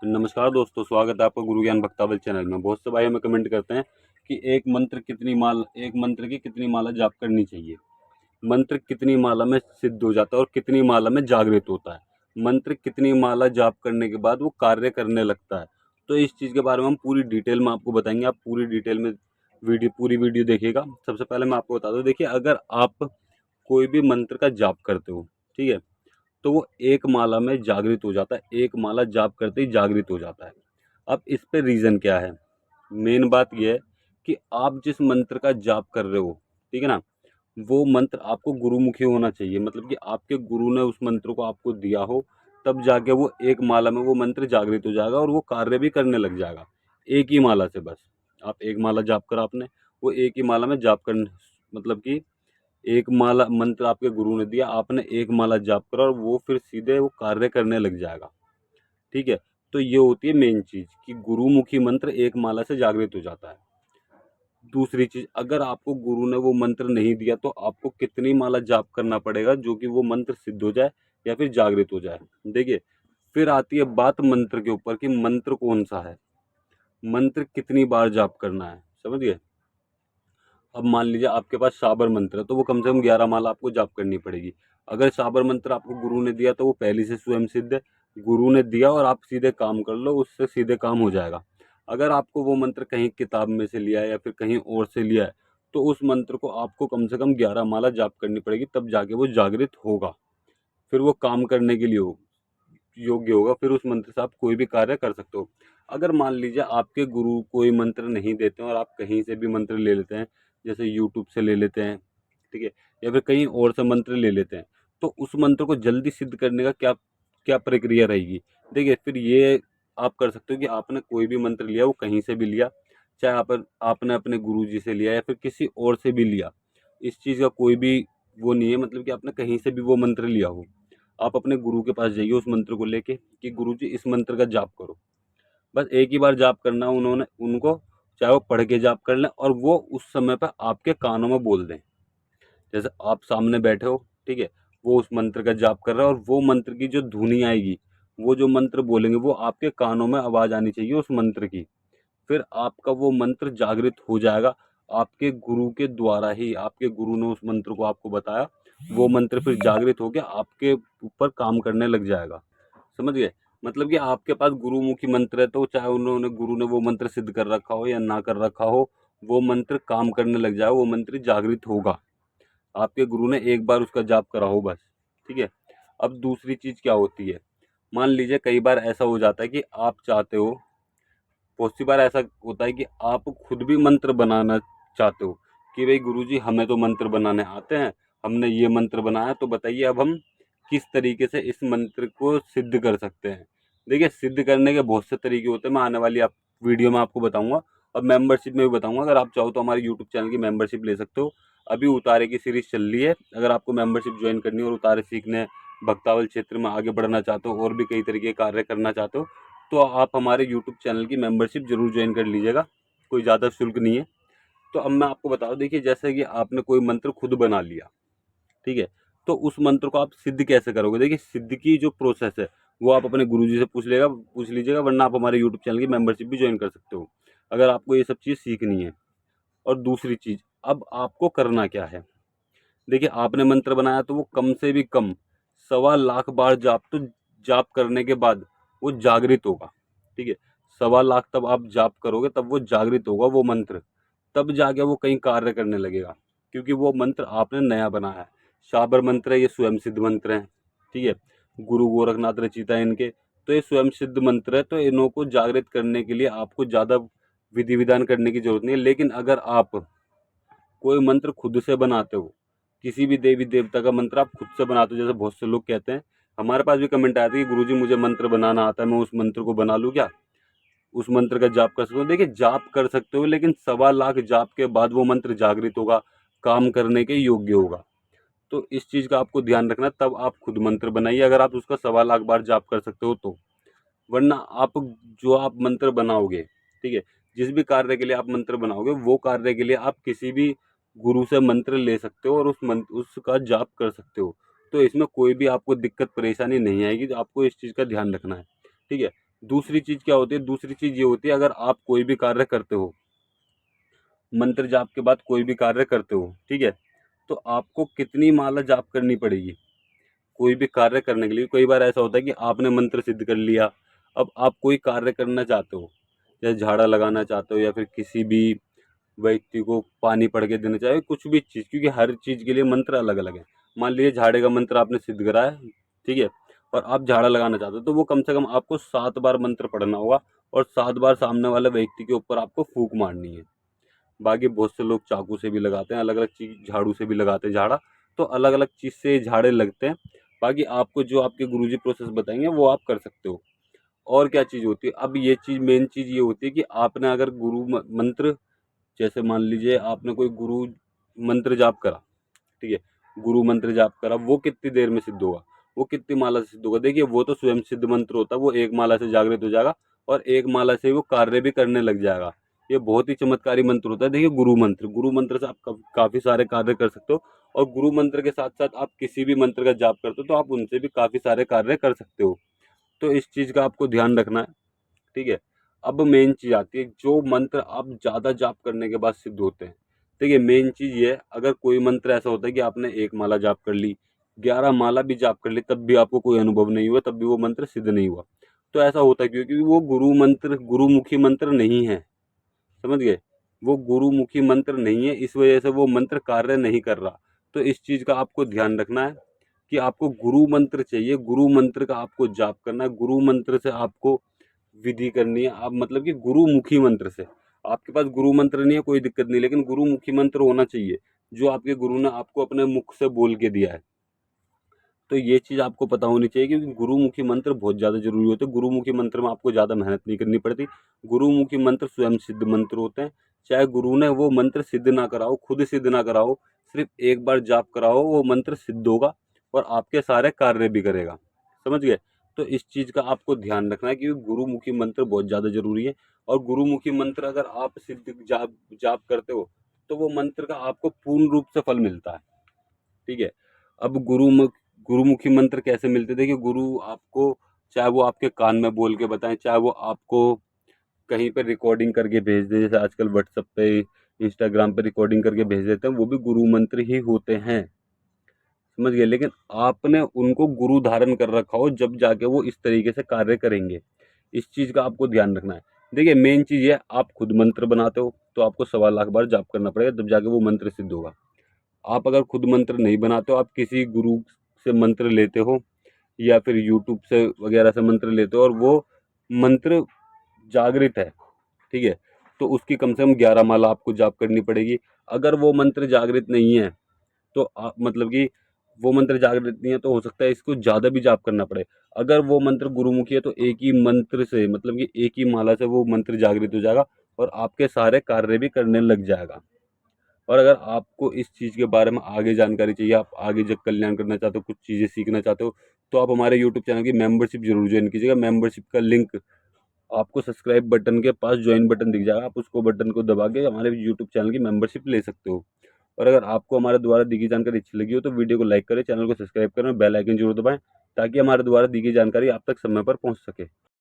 नमस्कार दोस्तों, स्वागत है आपका गुरु ज्ञान भक्तावल चैनल में। बहुत से भाई हमें कमेंट करते हैं कि एक मंत्र की कितनी माला जाप करनी चाहिए। मंत्र कितनी माला में सिद्ध हो जाता है और कितनी माला में जागृत होता है। मंत्र कितनी माला जाप करने के बाद वो कार्य करने लगता है। तो इस चीज़ के बारे में हम पूरी डिटेल में आपको बताएंगे। आप पूरी डिटेल में पूरी वीडियो देखिएगा। सबसे पहले मैं आपको बता दूं, देखिए, अगर आप कोई भी मंत्र का जाप करते हो, ठीक है, तो वो एक माला में जागृत हो जाता है। एक माला जाप करते ही जागृत हो जाता है। अब इस पे रीज़न क्या है? मेन बात यह है कि आप जिस मंत्र का जाप कर रहे हो, ठीक है ना, वो मंत्र आपको गुरुमुखी होना चाहिए। मतलब कि आपके गुरु ने उस मंत्र को आपको दिया हो, तब जाके वो एक माला में वो मंत्र जागृत हो जाएगा और वो कार्य भी करने लग जाएगा। एक ही माला से, बस आप एक माला जाप करा आपने, वो एक ही माला में जाप करने, मतलब कि एक माला मंत्र आपके गुरु ने दिया, आपने एक माला जाप करा और वो फिर सीधे वो कार्य करने लग जाएगा। ठीक है, तो ये होती है मेन चीज़ कि गुरुमुखी मंत्र एक माला से जागृत हो जाता है। दूसरी चीज़, अगर आपको गुरु ने वो मंत्र नहीं दिया तो आपको कितनी माला जाप करना पड़ेगा जो कि वो मंत्र सिद्ध हो जाए या फिर जागृत हो जाए। देखिए, फिर आती है बात मंत्र के ऊपर कि मंत्र कौन सा है, मंत्र कितनी बार जाप करना है, समझ गए। अब मान लीजिए आपके पास साबर मंत्र है, तो वो कम से कम 11 माला आपको जाप करनी पड़ेगी। अगर साबर मंत्र आपको गुरु ने दिया तो वो पहले से स्वयं सिद्ध है। गुरु ने दिया और आप सीधे काम कर लो, उससे सीधे काम हो जाएगा। अगर आपको वो मंत्र कहीं किताब में से लिया है या फिर कहीं और से लिया है, तो उस मंत्र को आपको कम से कम 11 माला जाप करनी पड़ेगी, तब जाके वो जागृत होगा। फिर वो काम करने के लिए योग्य होगा। फिर उस मंत्र से आप कोई भी कार्य कर सकते हो। अगर मान लीजिए आपके गुरु कोई मंत्र नहीं देते हैं और आप कहीं से भी मंत्र ले लेते हैं, जैसे यूट्यूब से ले लेते हैं, ठीक है, या फिर कहीं और से मंत्र ले लेते हैं, तो उस मंत्र को जल्दी सिद्ध करने का क्या क्या प्रक्रिया रहेगी? देखिए, फिर ये आप कर सकते हो कि आपने कोई भी मंत्र लिया, वो कहीं से भी लिया, चाहे आपने अपने गुरु जी से लिया या फिर किसी और से भी लिया, इस चीज़ का कोई भी वो नहीं है। मतलब कि आपने कहीं से भी वो मंत्र लिया हो, आप अपने गुरु के पास जाइए उस मंत्र को लेके कि गुरु जी इस मंत्र का जाप करो। बस एक ही बार जाप करना उन्होंने उनको, चाहे वो पढ़ के जाप कर लें और वो उस समय पर आपके कानों में बोल दें। जैसे आप सामने बैठे हो, ठीक है, वो उस मंत्र का जाप कर रहा है और वो मंत्र की जो धुनी आएगी, वो जो मंत्र बोलेंगे वो आपके कानों में आवाज़ आनी चाहिए उस मंत्र की। फिर आपका वो मंत्र जागृत हो जाएगा। आपके गुरु के द्वारा ही, आपके गुरु ने उस मंत्र को आपको बताया, वो मंत्र फिर जागृत होकर आपके ऊपर काम करने लग जाएगा। समझ गए? मतलब कि आपके पास गुरुमुखी मंत्र है, तो चाहे उन्होंने गुरु ने वो मंत्र सिद्ध कर रखा हो या ना कर रखा हो, वो मंत्र काम करने लग जाएगा, वो मंत्र जागृत होगा। आपके गुरु ने एक बार उसका जाप करा हो बस। ठीक है। अब दूसरी चीज क्या होती है, मान लीजिए कई बार ऐसा हो जाता है कि आप चाहते हो, बहुत सी बार ऐसा होता है कि आप खुद भी मंत्र बनाना चाहते हो कि भाई गुरुजी हमें तो मंत्र बनाने आते हैं, हमने ये मंत्र बनाया, तो बताइए अब हम किस तरीके से इस मंत्र को सिद्ध कर सकते हैं। देखिए, सिद्ध करने के बहुत से तरीके होते हैं, मैं आने वाली आप वीडियो में आपको बताऊंगा और मेंबरशिप में भी बताऊंगा। अगर आप चाहो तो हमारे यूट्यूब चैनल की मेंबरशिप ले सकते हो। अभी उतारे की सीरीज चल रही है, अगर आपको मेंबरशिप ज्वाइन करनी हो और उतारे सीखने, भक्तावल क्षेत्र में आगे बढ़ना चाहते हो और भी कई तरीके के कार्य करना चाहते हो, तो आप हमारे यूट्यूब चैनल की मेंबरशिप जरूर ज्वाइन कर लीजिएगा। कोई ज़्यादा शुल्क नहीं है। तो अब मैं आपको बता दूं, देखिए, जैसे कि आपने कोई मंत्र खुद बना लिया, ठीक है, तो उस मंत्र को आप सिद्ध कैसे करोगे? देखिए, सिद्ध की जो प्रोसेस है वो आप अपने गुरुजी से पूछ लीजिएगा, वरना आप हमारे यूट्यूब चैनल की मेंबरशिप भी ज्वाइन कर सकते हो अगर आपको ये सब चीज़ सीखनी है। और दूसरी चीज़, अब आपको करना क्या है? देखिए, आपने मंत्र बनाया तो वो कम से भी कम 1.25 लाख बार जाप करने के बाद वो जागृत होगा। ठीक है, 1.25 लाख तब आप जाप करोगे, तब वो जागृत होगा वो मंत्र, तब जाके वो कहीं कार्य करने लगेगा, क्योंकि वो मंत्र आपने नया बनाया है। शाबर मंत्र है, ये स्वयं सिद्ध मंत्र है। ठीक है, गुरु गोरखनाथ रचिता है इनके, तो ये स्वयं सिद्ध मंत्र है, तो इन्हों को जागृत करने के लिए आपको ज़्यादा विधि विधान करने की जरूरत नहीं है। लेकिन अगर आप कोई मंत्र खुद से बनाते हो, किसी भी देवी देवता का मंत्र आप खुद से बनाते हो, जैसे बहुत से लोग कहते हैं, हमारे पास भी कमेंट आया था कि गुरुजी मुझे मंत्र बनाना आता है, मैं उस मंत्र को बना लूँ क्या, उस मंत्र का जाप कर सकता हूँ? देखिए, जाप कर सकते हो, लेकिन 1.25 लाख जाप के बाद वो मंत्र जागृत होगा, काम करने के योग्य होगा। तो इस चीज़ का आपको ध्यान रखना, तब आप खुद मंत्र बनाइए अगर आप उसका 1.25 लाख बार जाप कर सकते हो तो। वरना आप जो आप मंत्र बनाओगे, ठीक है, जिस भी कार्य के लिए आप मंत्र बनाओगे, वो कार्य के लिए आप किसी भी गुरु से मंत्र ले सकते हो और उसका जाप कर सकते हो। तो इसमें कोई भी आपको दिक्कत परेशानी नहीं आएगी, तो आपको इस चीज़ का ध्यान रखना है। ठीक है, दूसरी चीज़ क्या होती है, दूसरी चीज़ ये होती है, अगर आप कोई भी कार्य करते हो, मंत्र जाप के बाद कोई भी कार्य करते हो, ठीक है, तो आपको कितनी माला जाप करनी पड़ेगी कोई भी कार्य करने के लिए। कई बार ऐसा होता है कि आपने मंत्र सिद्ध कर लिया, अब आप कोई कार्य करना चाहते हो, जैसे झाड़ा लगाना चाहते हो या फिर किसी भी व्यक्ति को पानी पढ़ के देना चाहिए, कुछ भी चीज़, क्योंकि हर चीज़ के लिए मंत्र अलग अलग है। मान लीजिए झाड़े का मंत्र आपने सिद्ध करा है, ठीक है, और आप झाड़ा लगाना चाहते हो, तो वो कम से कम आपको 7 बार मंत्र पढ़ना होगा और 7 बार सामने वाले व्यक्ति के ऊपर आपको फूंक मारनी है। बाकी बहुत से लोग चाकू से भी लगाते हैं, अलग अलग चीज, झाड़ू से भी लगाते हैं झाड़ा, तो अलग अलग चीज़ से झाड़े लगते हैं। बाकी आपको जो आपके गुरुजी प्रोसेस बताएंगे वो आप कर सकते हो। और क्या चीज़ होती है, अब ये चीज़, मेन चीज़ ये होती है कि आपने अगर मंत्र, जैसे मान लीजिए आपने कोई गुरु मंत्र जाप करा, ठीक है, गुरु मंत्र जाप करा, वो कितनी देर में सिद्ध होगा, वो कितनी माला से सिद्ध होगा। देखिए वो तो स्वयं सिद्ध मंत्र होता है, वो एक माला से जागृत हो जाएगा और एक माला से वो कार्य भी करने लग जाएगा। ये बहुत ही चमत्कारी मंत्र होता है। देखिए गुरु मंत्र से आप काफ़ी सारे कार्य कर सकते हो, और गुरु मंत्र के साथ साथ आप किसी भी मंत्र का जाप करते हो तो आप उनसे भी काफ़ी सारे कार्य कर सकते हो। तो इस चीज़ का आपको ध्यान रखना है, ठीक है। अब मेन चीज़ आती है, जो मंत्र आप ज़्यादा जाप करने के बाद सिद्ध होते हैं। देखिए मेन चीज़ ये है, अगर कोई मंत्र ऐसा होता है कि आपने एक माला जाप कर ली, 11 माला भी जाप कर ली, तब भी आपको कोई अनुभव नहीं हुआ, तब भी वो मंत्र सिद्ध नहीं हुआ, तो ऐसा होता है क्योंकि वो गुरु मंत्र, गुरुमुखी मंत्र नहीं है, समझ गए, वो गुरुमुखी मंत्र नहीं है, इस वजह से वो मंत्र कार्य नहीं कर रहा। तो इस चीज़ का आपको ध्यान रखना है कि आपको गुरु मंत्र चाहिए, गुरु मंत्र का आपको जाप करना है, गुरु मंत्र से आपको विधि करनी है। आप मतलब कि गुरुमुखी मंत्र से, आपके पास गुरु मंत्र नहीं है कोई दिक्कत नहीं, लेकिन गुरुमुखी मंत्र होना चाहिए, जो आपके गुरु ने आपको अपने मुख से बोल के दिया है। तो ये चीज़ आपको पता होनी चाहिए, क्योंकि गुरुमुखी मंत्र बहुत ज़्यादा जरूरी होते हैं। गुरुमुखी मंत्र में आपको ज़्यादा मेहनत नहीं करनी पड़ती। गुरुमुखी मंत्र स्वयं सिद्ध मंत्र होते हैं, चाहे गुरु ने वो मंत्र सिद्ध ना कराओ, खुद सिद्ध ना कराओ, सिर्फ एक बार जाप कराओ, वो मंत्र सिद्ध होगा और आपके सारे कार्य भी करेगा, समझ गए। तो इस चीज़ का आपको ध्यान रखना है कि गुरुमुखी मंत्र बहुत ज़्यादा जरूरी है। और गुरुमुखी मंत्र अगर आप सिद्ध जाप जाप करते हो, तो वो मंत्र का आपको पूर्ण रूप से फल मिलता है, ठीक है। अब गुरुमुखी मंत्र कैसे मिलते थे कि गुरु आपको, चाहे वो आपके कान में बोल के बताएं, चाहे वो आपको कहीं पे रिकॉर्डिंग करके भेज दे, जैसे आजकल व्हाट्सएप पे, इंस्टाग्राम पे रिकॉर्डिंग करके भेज देते हैं, वो भी गुरु मंत्र ही होते हैं, समझ गए। लेकिन आपने उनको गुरु धारण कर रखा हो, जब जाके वो इस तरीके से कार्य करेंगे, इस चीज़ का आपको ध्यान रखना है। देखिए मेन चीज़ ये है, आप खुद मंत्र बनाते हो तो आपको 1.25 लाख बार जाप करना पड़ेगा, तब जाके वो मंत्र सिद्ध होगा। आप अगर खुद मंत्र नहीं बनाते हो, आप किसी गुरु से मंत्र लेते हो या फिर यूट्यूब से वगैरह से मंत्र लेते हो और वो मंत्र जागृत है, ठीक है, तो उसकी कम से कम 11 माला आपको जाप करनी पड़ेगी। अगर वो मंत्र जागृत नहीं है, तो आप मतलब कि वो मंत्र जागृत नहीं है, तो हो सकता है इसको ज़्यादा भी जाप करना पड़े। अगर वो मंत्र गुरुमुखी है, तो एक ही मंत्र से, मतलब कि एक ही माला से वो मंत्र जागृत हो जाएगा और आपके सारे कार्य भी करने लग जाएगा। और अगर आपको इस चीज़ के बारे में आगे जानकारी चाहिए, आप आगे जब कल्याण करना चाहते हो, कुछ चीज़ें सीखना चाहते हो, तो आप हमारे यूट्यूब चैनल की मेंबरशिप जरूर ज्वाइन कीजिएगा। मेंबरशिप का लिंक आपको सब्सक्राइब बटन के पास ज्वाइन बटन दिख जाएगा, आप उसको बटन को दबा के हमारे यूट्यूब चैनल की मेंबरशिप ले सकते हो। और अगर आपको हमारे द्वारा दी गई जानकारी अच्छी लगी हो, तो वीडियो को लाइक करें, चैनल को सब्सक्राइब करें, बेल आइकन जरूर दबाएं, ताकि हमारे द्वारा दी गई जानकारी आप तक समय पर पहुंच सके।